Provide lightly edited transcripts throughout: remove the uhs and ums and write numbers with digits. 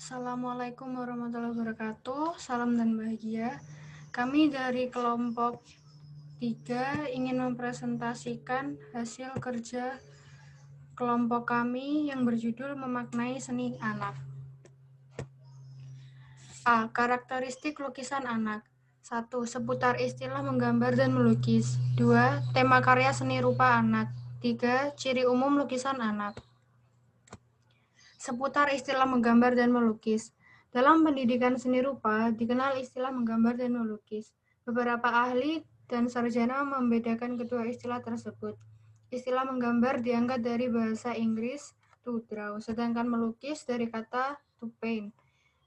Assalamualaikum warahmatullahi wabarakatuh. Salam dan bahagia. Kami dari kelompok 3 ingin mempresentasikan hasil kerja kelompok kami yang berjudul Memaknai Seni Anak. A. Karakteristik lukisan anak. 1. Seputar istilah menggambar dan melukis. 2. Tema karya seni rupa anak. 3. Ciri umum lukisan anak. Seputar istilah menggambar dan melukis. Dalam pendidikan seni rupa, dikenal istilah menggambar dan melukis. Beberapa ahli dan sarjana membedakan kedua istilah tersebut. Istilah menggambar diangkat dari bahasa Inggris to draw, sedangkan melukis dari kata to paint.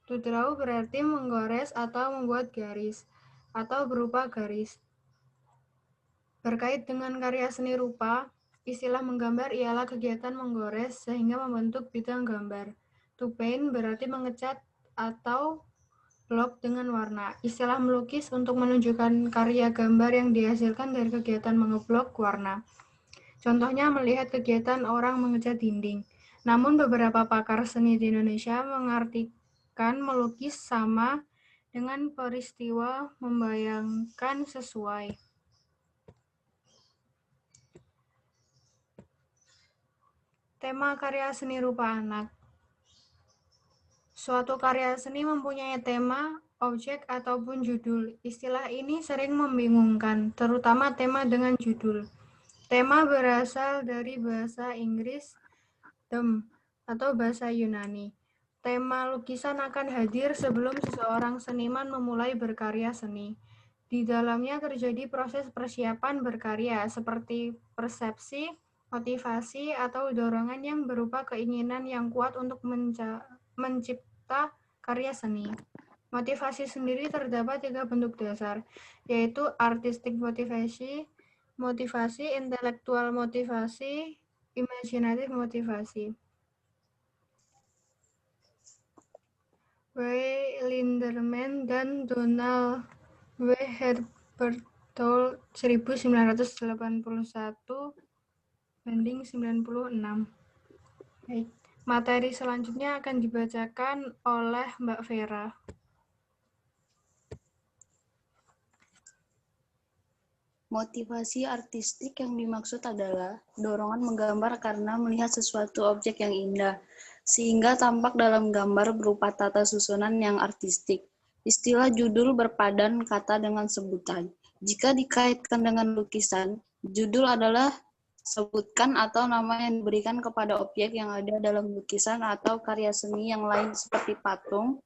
To draw berarti menggores atau membuat garis, atau berupa garis. Berkait dengan karya seni rupa, istilah menggambar ialah kegiatan menggores sehingga membentuk bidang gambar. To paint berarti mengecat atau blok dengan warna. Istilah melukis untuk menunjukkan karya gambar yang dihasilkan dari kegiatan mengeblok warna. Contohnya melihat kegiatan orang mengecat dinding. Namun beberapa pakar seni di Indonesia mengartikan melukis sama dengan peristiwa membayangkan sesuai. Tema karya seni rupa anak. Suatu karya seni mempunyai tema, objek, ataupun judul. Istilah ini sering membingungkan, terutama tema dengan judul. Tema berasal dari bahasa Inggris theme atau bahasa Yunani. Tema lukisan akan hadir sebelum seseorang seniman memulai berkarya seni. Di dalamnya terjadi proses persiapan berkarya seperti persepsi, motivasi, atau dorongan yang berupa keinginan yang kuat untuk mencipta karya seni. Motivasi sendiri terdapat 3 bentuk dasar, yaitu artistic motivasi, intelektual motivasi, imaginative motivasi. W. Linderman dan Donald W. Herbertol 1981-96. Baik. Materi selanjutnya akan dibacakan oleh Mbak Vera. Motivasi artistik yang dimaksud adalah dorongan menggambar karena melihat sesuatu objek yang indah, sehingga tampak dalam gambar berupa tata susunan yang artistik. Istilah judul berpadan kata dengan sebutan. Jika dikaitkan dengan lukisan, judul adalah sebutkan atau nama yang diberikan kepada objek yang ada dalam lukisan atau karya seni yang lain seperti patung,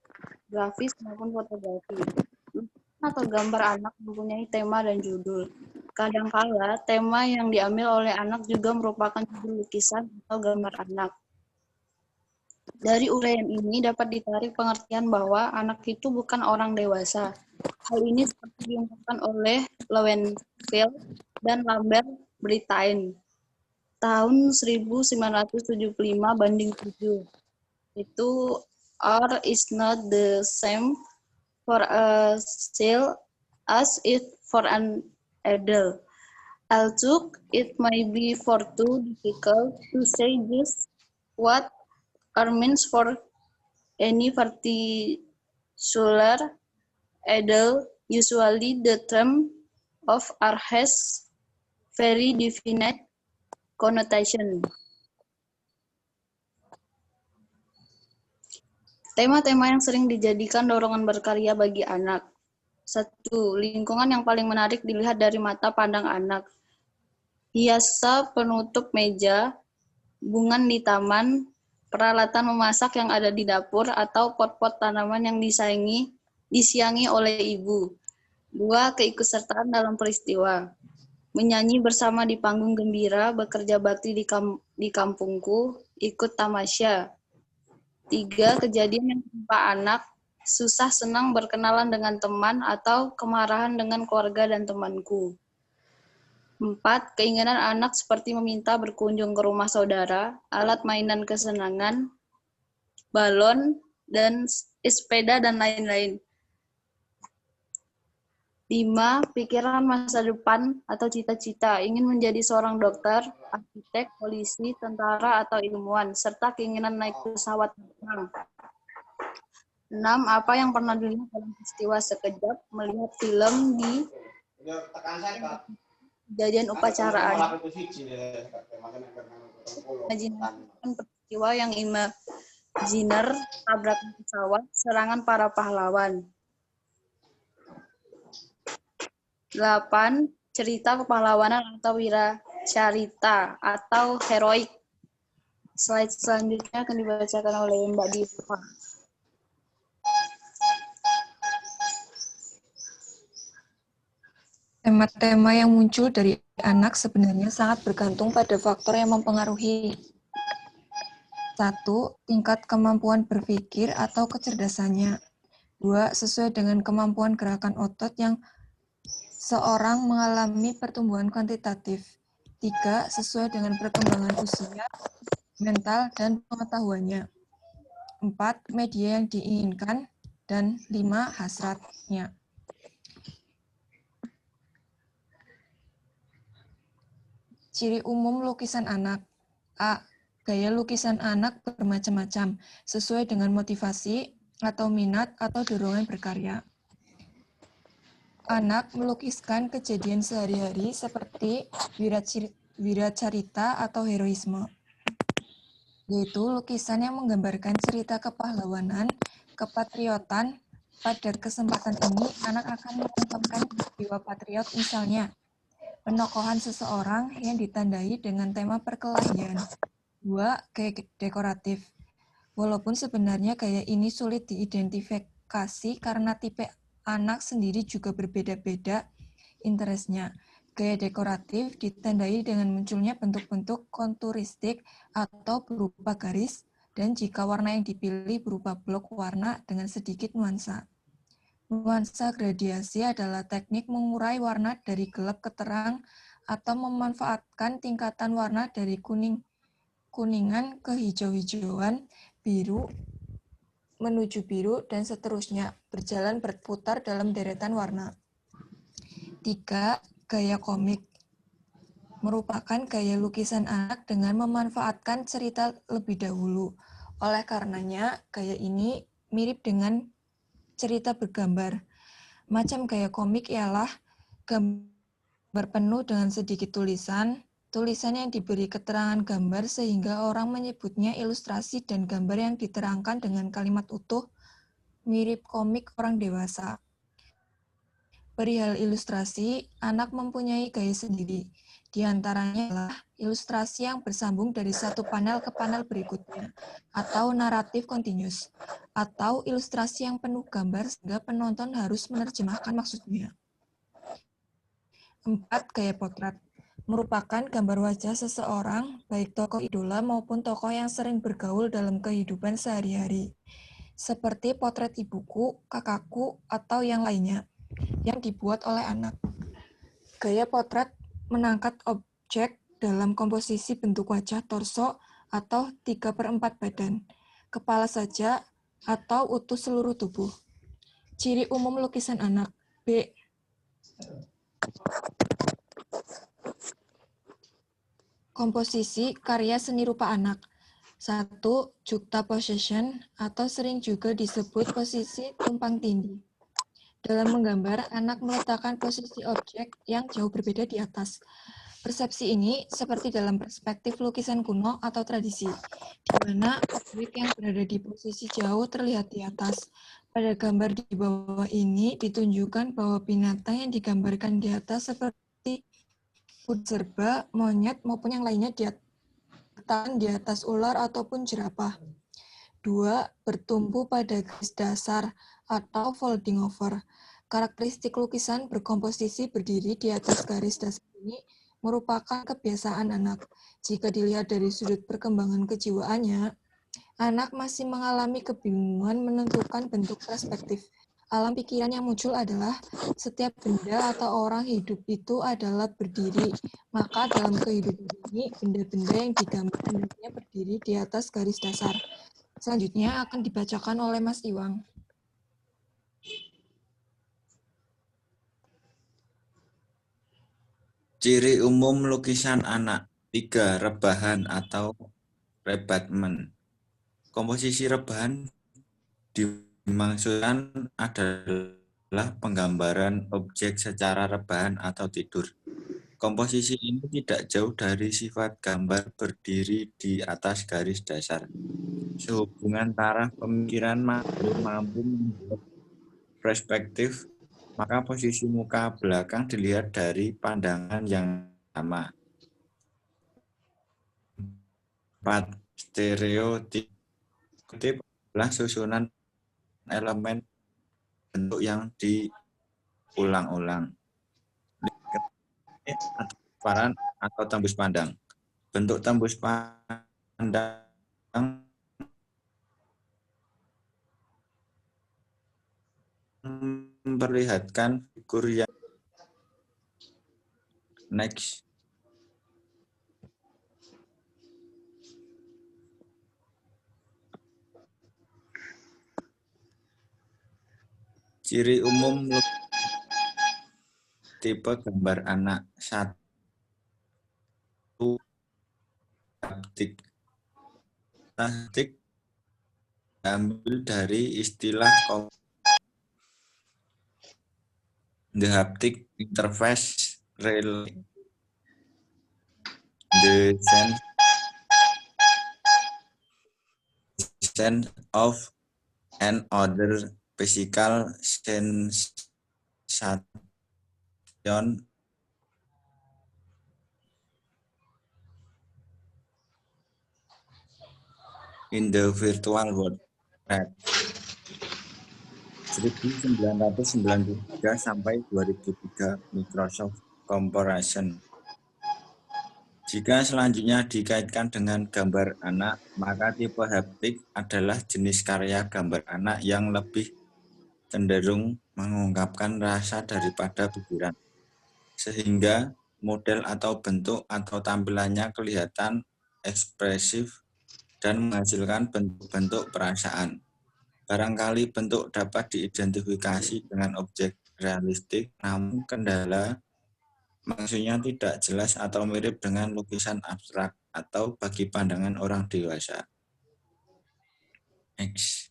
grafis maupun fotografi. Atau gambar anak mempunyai tema dan judul. Kadangkala, tema yang diambil oleh anak juga merupakan judul lukisan atau gambar anak. Dari uraian ini dapat ditarik pengertian bahwa anak itu bukan orang dewasa. Hal ini seperti diungkapkan oleh Lowenfeld dan Lambert Brittain tahun 1975-7. Itu R is not the same for a child as it for an adult. Although it may be for too difficult to say just what are means for any particular adult, usually the term of art has very definite connotation. Tema-tema yang sering dijadikan dorongan berkarya bagi anak. 1. Lingkungan yang paling menarik dilihat dari mata pandang anak. Hiasa penutup meja, bungan di taman, peralatan memasak yang ada di dapur, atau pot-pot tanaman yang disiangi oleh ibu. 2. Keikutsertaan dalam peristiwa. Menyanyi bersama di panggung gembira, bekerja bakti di kampungku, ikut tamasya. 3. Kejadian yang menimpa anak, susah senang berkenalan dengan teman, atau kemarahan dengan keluarga dan temanku. 4. Keinginan anak seperti meminta berkunjung ke rumah saudara, alat mainan kesenangan, balon, dan sepeda, dan lain-lain. 5. Pikiran masa depan atau cita-cita, ingin menjadi seorang dokter, arsitek, polisi, tentara, atau ilmuwan, serta keinginan naik pesawat terbang. 6. Apa yang pernah dilihat dalam peristiwa sekejap melihat film di kejadian upacara. Imajinasikan peristiwa yang imajiner, tabrakan pesawat, serangan para pahlawan. 8. Cerita kepahlawanan atau wiracarita atau heroik. Slide selanjutnya akan dibacakan oleh Mbak Diva. Tema-tema yang muncul dari anak sebenarnya sangat bergantung pada faktor yang mempengaruhi. 1. Tingkat kemampuan berpikir atau kecerdasannya. 2. Sesuai dengan kemampuan gerakan otot yang seorang mengalami pertumbuhan kuantitatif. 3. Sesuai dengan perkembangan usia, mental, dan pengetahuannya. 4. Media yang diinginkan. Dan 5. Hasratnya. Ciri umum lukisan anak. A. Gaya lukisan anak bermacam-macam, sesuai dengan motivasi atau minat atau dorongan berkarya. Anak melukiskan kejadian sehari-hari seperti wiracarita atau heroisme, yaitu lukisan yang menggambarkan cerita kepahlawanan, kepatriotan. Pada kesempatan ini, anak akan mengungkapkan jiwa patriot, misalnya penokohan seseorang yang ditandai dengan tema perkelahian. 2. Gaya dekoratif. Walaupun sebenarnya gaya ini sulit diidentifikasi karena tipe anak sendiri juga berbeda-beda interestnya. Gaya dekoratif ditandai dengan munculnya bentuk-bentuk konturistik atau berupa garis, dan jika warna yang dipilih berupa blok warna dengan sedikit nuansa. Nuansa gradiasi adalah teknik mengurai warna dari gelap ke terang atau memanfaatkan tingkatan warna dari kuningan ke hijau-hijauan, biru menuju biru, dan seterusnya, berjalan berputar dalam deretan warna. 3. Gaya komik. Merupakan gaya lukisan anak dengan memanfaatkan cerita lebih dahulu. Oleh karenanya, gaya ini mirip dengan cerita bergambar. Macam gaya komik ialah gambar penuh dengan sedikit tulisan yang diberi keterangan gambar sehingga orang menyebutnya ilustrasi, dan gambar yang diterangkan dengan kalimat utuh, mirip komik orang dewasa. Perihal ilustrasi, anak mempunyai gaya sendiri. Di antaranya adalah ilustrasi yang bersambung dari satu panel ke panel berikutnya, atau naratif kontinus, atau ilustrasi yang penuh gambar sehingga penonton harus menerjemahkan maksudnya. 4. Gaya potret. Merupakan gambar wajah seseorang, baik tokoh idola maupun tokoh yang sering bergaul dalam kehidupan sehari-hari, seperti potret ibuku, kakakku, atau yang lainnya, yang dibuat oleh anak. Gaya potret menangkap objek dalam komposisi bentuk wajah, torso, atau 3/4 badan, kepala saja, atau utuh seluruh tubuh. Ciri umum lukisan anak. B. Komposisi karya seni rupa anak. 1. Juxtaposition, atau sering juga disebut posisi tumpang tindih. Dalam menggambar, anak meletakkan posisi objek yang jauh berbeda di atas. Persepsi ini seperti dalam perspektif lukisan kuno atau tradisi, di mana objek yang berada di posisi jauh terlihat di atas. Pada gambar di bawah ini ditunjukkan bahwa binatang yang digambarkan di atas seperti kuda serba, monyet, maupun yang lainnya diletakkan di atas ular ataupun jerapah. 2. Bertumpu pada garis dasar atau folding over. Karakteristik lukisan berkomposisi berdiri di atas garis dasar ini merupakan kebiasaan anak. Jika dilihat dari sudut perkembangan kejiwaannya, anak masih mengalami kebingungan menentukan bentuk perspektif. Alam pikiran yang muncul adalah setiap benda atau orang hidup itu adalah berdiri. Maka dalam kehidupan ini, benda-benda yang digambar hendaknya berdiri di atas garis dasar. Selanjutnya akan dibacakan oleh Mas Iwang. Ciri umum lukisan anak. 3. Rebahan atau rebatment. Komposisi rebahan dimaksudkan adalah penggambaran objek secara rebahan atau tidur. Komposisi ini tidak jauh dari sifat gambar berdiri di atas garis dasar. Sehubungan taraf pemikiran mampu membuat perspektif, maka posisi muka belakang dilihat dari pandangan yang sama. 4. Stereotip adalah susunan elemen bentuk yang diulang-ulang. Atau paparan atau tembus pandang. Bentuk tembus pandang memperlihatkan figur yang next. Ciri umum tipe gambar anak. 1. Haptik. Haptik diambil dari istilah the haptic interface relay the sense of an other physical sensation in the virtual world. 1993 sampai 2003 Microsoft Corporation. Jika selanjutnya dikaitkan dengan gambar anak, maka tipe haptik adalah jenis karya gambar anak yang lebih cenderung mengungkapkan rasa daripada pikiran, sehingga model atau bentuk atau tampilannya kelihatan ekspresif dan menghasilkan bentuk-bentuk perasaan. Barangkali bentuk dapat diidentifikasi dengan objek realistik, namun kendala maksudnya tidak jelas atau mirip dengan lukisan abstrak atau bagi pandangan orang dewasa. X.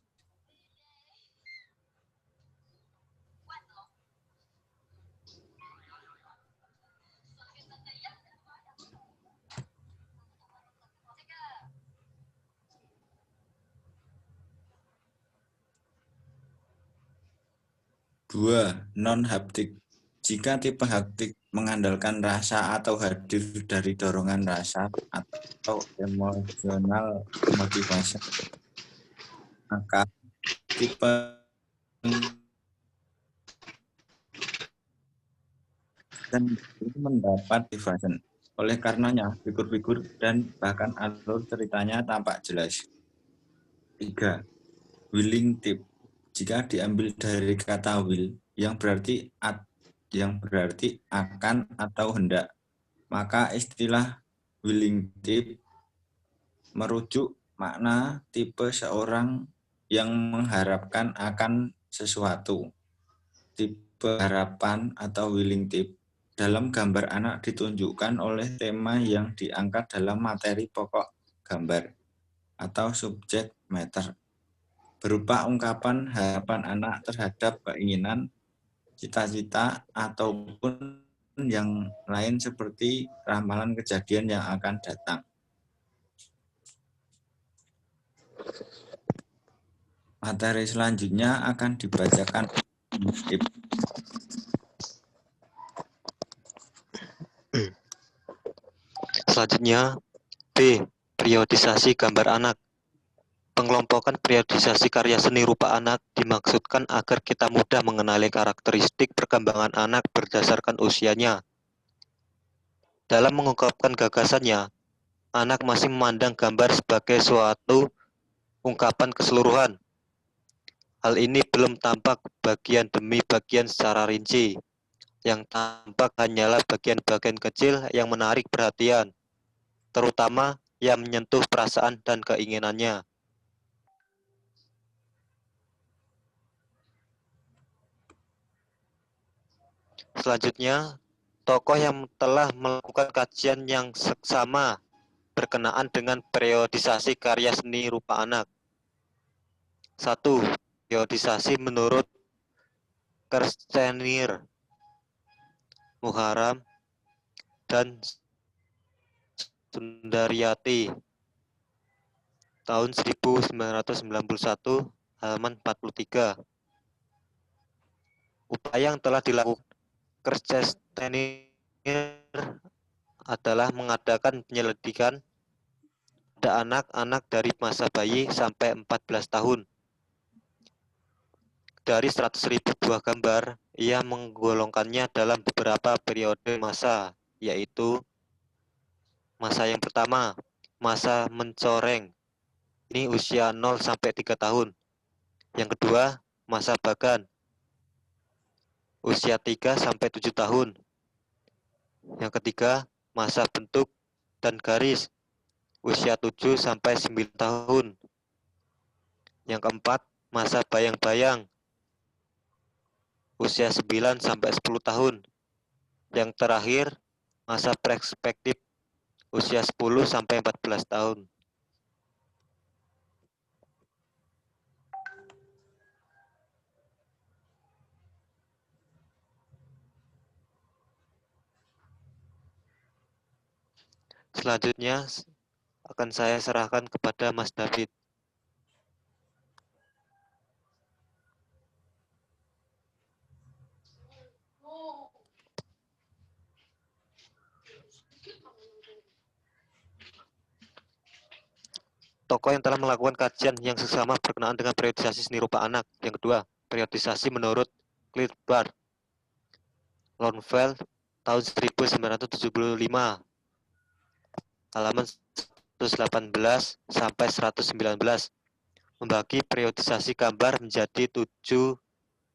Dua, non-haptik. Jika tipe haptik mengandalkan rasa atau hadir dari dorongan rasa atau emosional motivasi, maka tipe dan mendapat diversion. Oleh karenanya, figur-figur dan bahkan alur ceritanya tampak jelas. 3. Willing tip. Jika diambil dari kata will yang berarti akan atau hendak, maka istilah willing tip merujuk makna tipe seorang yang mengharapkan akan sesuatu. Tipe harapan atau willing tip dalam gambar anak ditunjukkan oleh tema yang diangkat dalam materi pokok gambar atau subject matter, berupa ungkapan harapan anak terhadap keinginan, cita-cita, ataupun yang lain seperti ramalan kejadian yang akan datang. Materi selanjutnya akan dibacakan. Selanjutnya, B. Periodisasi gambar anak. Pengelompokan periodisasi karya seni rupa anak dimaksudkan agar kita mudah mengenali karakteristik perkembangan anak berdasarkan usianya. Dalam mengungkapkan gagasannya, anak masih memandang gambar sebagai suatu ungkapan keseluruhan. Hal ini belum tampak bagian demi bagian secara rinci. Yang tampak hanyalah bagian-bagian kecil yang menarik perhatian, terutama yang menyentuh perasaan dan keinginannya. Selanjutnya, tokoh yang telah melakukan kajian yang seksama berkenaan dengan periodisasi karya seni rupa anak. 1. periodisasi menurut Kerstenir, Muharam, dan Sundaryati tahun 1991 halaman 43. Upaya yang telah dilakukan Kerstenir adalah mengadakan penyelidikan pada anak-anak dari masa bayi sampai 14 tahun. Dari 100.000 buah gambar, ia menggolongkannya dalam beberapa periode masa, yaitu masa yang pertama, masa mencoreng. Ini usia 0 sampai 3 tahun. Yang kedua, masa bagan. Usia 3 sampai 7 tahun. Yang ketiga, masa bentuk dan garis. Usia 7 sampai 9 tahun. Yang keempat, masa bayang-bayang. Usia 9 sampai 10 tahun. Yang terakhir, masa perspektif. Usia 10 sampai 14 tahun. Selanjutnya akan saya serahkan kepada Mas David. Tokoh yang telah melakukan kajian yang seksama berkenaan dengan periodisasi seni rupa anak. Yang kedua, periodisasi menurut Klitbar, Lonsfeld, tahun 1975, halaman 118 sampai 119, membagi periodisasi gambar menjadi 7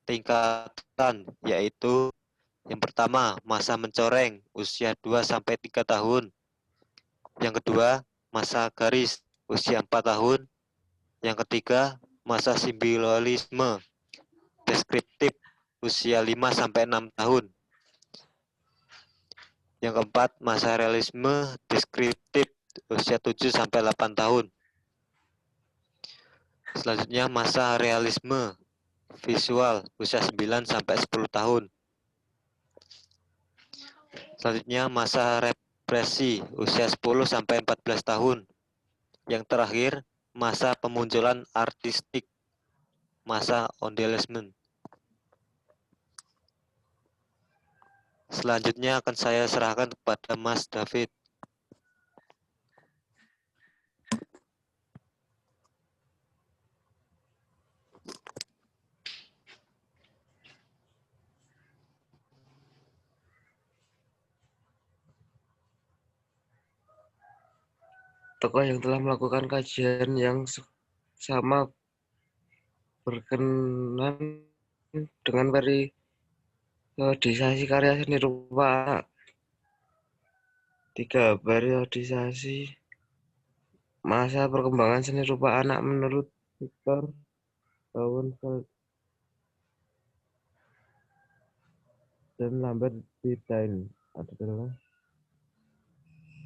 tingkatan, yaitu yang pertama, masa mencoreng, usia 2 sampai 3 tahun. Yang kedua, masa garis, usia 4 tahun. Yang ketiga, masa simbolisme deskriptif, usia 5 sampai 6 tahun. Yang keempat, masa realisme deskriptif, usia 7 sampai 8 tahun. Selanjutnya, masa realisme visual, usia 9 sampai 10 tahun. Selanjutnya, masa represi, usia 10 sampai 14 tahun. Yang terakhir, masa pemunculan artistik, masa ondelisme. Selanjutnya akan saya serahkan kepada Mas David. Tokoh yang telah melakukan kajian yang sama berkenan dengan periodisasi karya seni rupa anak. 3. Periodisasi masa perkembangan seni rupa anak menurut Victor Bauernfeld dan Lambert Betain adalah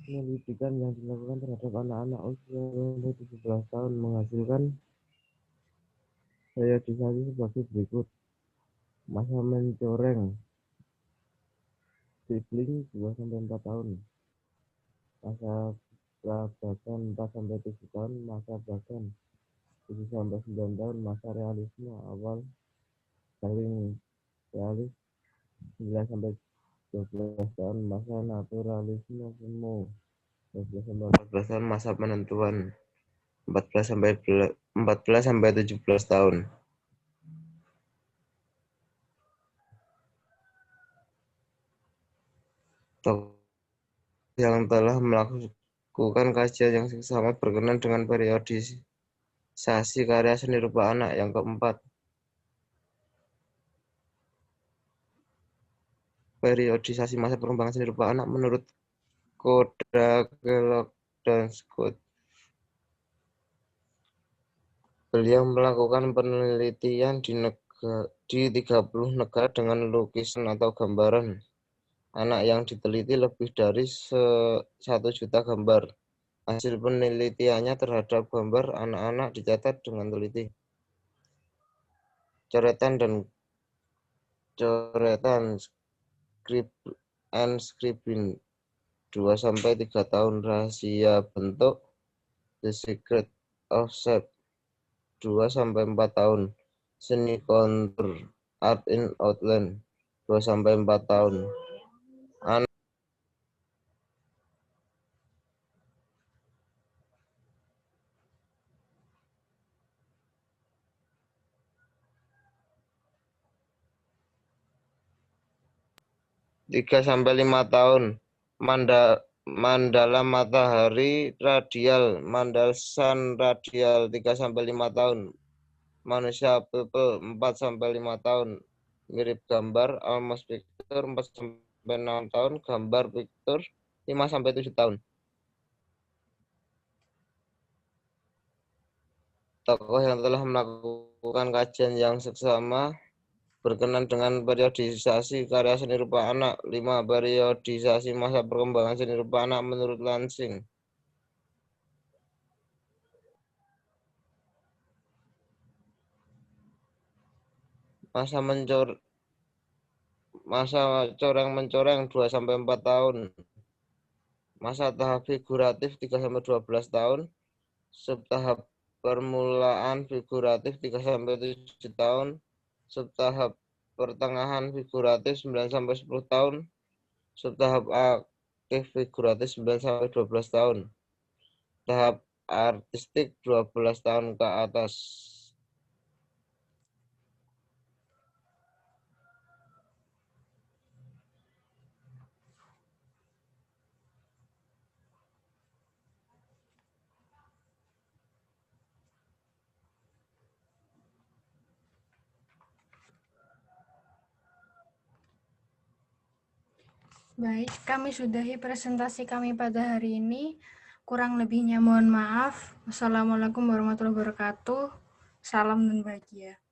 penyelidikan yang dilakukan terhadap anak-anak usia 17 tahun menghasilkan periodisasi sebagai berikut. Masa mencoreng, sibling 2-4 tahun. Masa prabagan 4-7 tahun. Masa bagan 7-9 tahun. Masa realisme awal paling realis 9-12 tahun. Masa naturalisme semu 12-14 tahun. Masa penentuan 14-17 tahun. Tokoh yang telah melakukan kajian yang sama berkenan dengan periodisasi karya seni rupa anak. Yang keempat, periodisasi masa perkembangan seni rupa anak menurut Koda, Kellogg, dan Scott. Beliau melakukan penelitian di 30 negara dengan lukisan atau gambaran anak yang diteliti lebih dari 1 juta gambar. Hasil penelitiannya terhadap gambar anak-anak dicatat dengan teliti. coretan dan coretan scribbling 2-3 tahun, rahasia bentuk The Secret of Shape 2-4 tahun, seni kontur Art in Outline 2-4 tahun. 3-5 tahun, mandala matahari radial, mandal sun radial 3-5 tahun, manusia people 4-5 tahun, mirip gambar almost picture 4-6 tahun, gambar picture 5-7 tahun. Tokoh yang telah melakukan kajian yang seksama berkenan dengan periodisasi karya seni rupa anak. 5. Periodisasi masa perkembangan seni rupa anak menurut Lansing. Masa coreng-mencoreng 2-4 tahun. Masa tahap figuratif 3-12 tahun. Subtahap permulaan figuratif 3-7 tahun. Subtahap pertengahan figuratif 9-10 tahun. Subtahap aktif figuratif 9-12 tahun. Tahap artistik 12 tahun ke atas. Baik, kami sudahi presentasi kami pada hari ini. Kurang lebihnya mohon maaf. Wassalamualaikum warahmatullahi wabarakatuh. Salam dan bahagia.